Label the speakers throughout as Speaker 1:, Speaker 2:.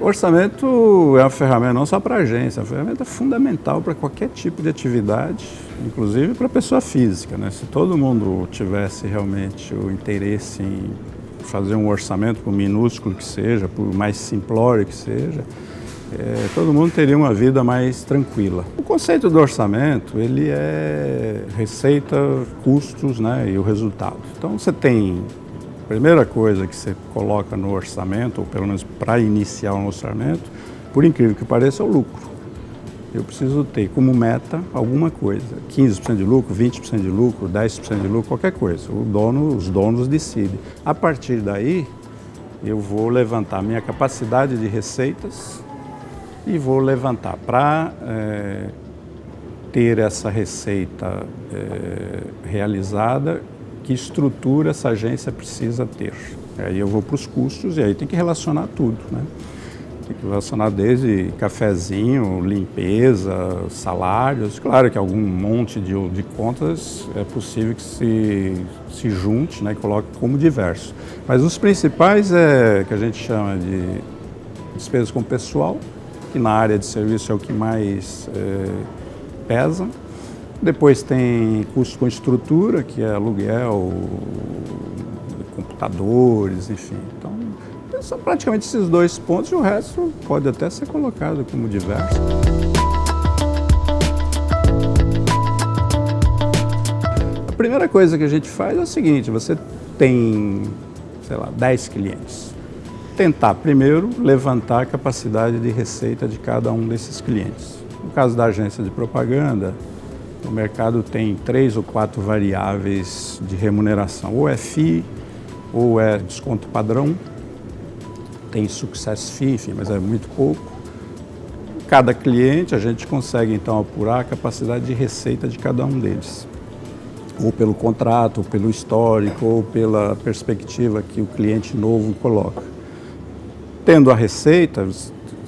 Speaker 1: orçamento é uma ferramenta não só para a agência, é uma ferramenta fundamental para qualquer tipo de atividade, inclusive para a pessoa física, né? Se todo mundo tivesse realmente o interesse em fazer um orçamento, por minúsculo que seja, por mais simplório que seja, todo mundo teria uma vida mais tranquila. O conceito do orçamento, ele é receita, custos, né, e o resultado. Então você tem, a primeira coisa que você coloca no orçamento, ou pelo menos para iniciar um orçamento, por incrível que pareça, é o lucro. Eu preciso ter como meta alguma coisa, 15% de lucro, 20% de lucro, 10% de lucro, qualquer coisa. Os donos decidem. A partir daí, eu vou levantar minha capacidade de receitas e vou levantar para ter essa receita realizada, que estrutura essa agência precisa ter. Aí eu vou para os custos e aí tem que relacionar tudo, né? Tem que relacionar desde cafezinho, limpeza, salários. Claro que algum monte de contas é possível que se junte, né, e coloque como diverso. Mas os principais que a gente chama de despesas com pessoal, que na área de serviço é o que mais pesa. Depois tem custo com estrutura, que é aluguel, computadores, enfim. Então, são praticamente esses dois pontos e o resto pode até ser colocado como diverso. A primeira coisa que a gente faz é o seguinte: você tem, sei lá, 10 clientes. Tentar primeiro levantar a capacidade de receita de cada um desses clientes. No caso da agência de propaganda, o mercado tem 3 ou 4 variáveis de remuneração. Ou é FII, ou é desconto padrão, tem success fee, enfim, mas é muito pouco. Cada cliente a gente consegue então apurar a capacidade de receita de cada um deles. Ou pelo contrato, ou pelo histórico, ou pela perspectiva que o cliente novo coloca. Tendo a receita,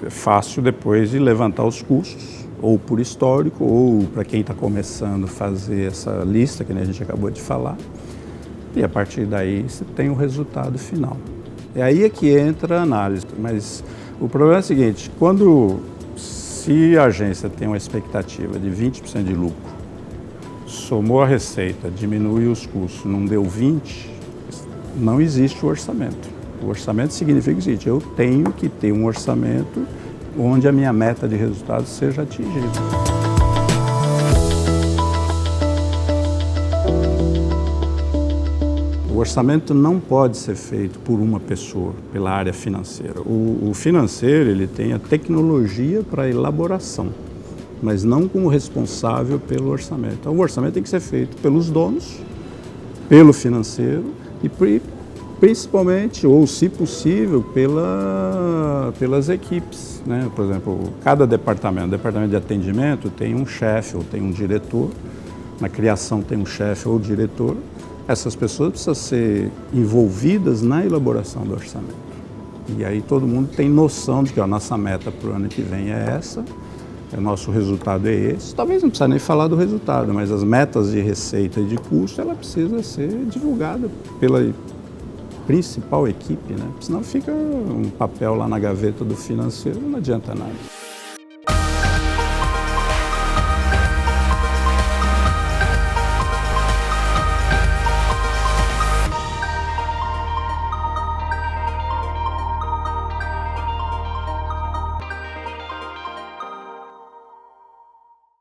Speaker 1: é fácil depois de levantar os custos, ou por histórico, ou para quem está começando fazer essa lista, que a gente acabou de falar. E a partir daí você tem o resultado final. É aí que entra a análise, mas o problema é o seguinte: se a agência tem uma expectativa de 20% de lucro, somou a receita, diminuiu os custos, não deu 20%, não existe o orçamento. O orçamento significa o seguinte: eu tenho que ter um orçamento onde a minha meta de resultado seja atingida. O orçamento não pode ser feito por uma pessoa, pela área financeira. O financeiro, ele tem a tecnologia para elaboração, mas não como responsável pelo orçamento. Então, o orçamento tem que ser feito pelos donos, pelo financeiro e principalmente, ou se possível, pelas equipes, né? Por exemplo, cada departamento de atendimento tem um chefe ou tem um diretor, na criação tem um chefe ou diretor. Essas pessoas precisam ser envolvidas na elaboração do orçamento. E aí todo mundo tem noção de que a nossa meta para o ano que vem é essa, o nosso resultado é esse. Talvez não precisa nem falar do resultado, mas as metas de receita e de custo, ela precisa ser divulgada pela principal equipe, né? Senão fica um papel lá na gaveta do financeiro, não adianta nada.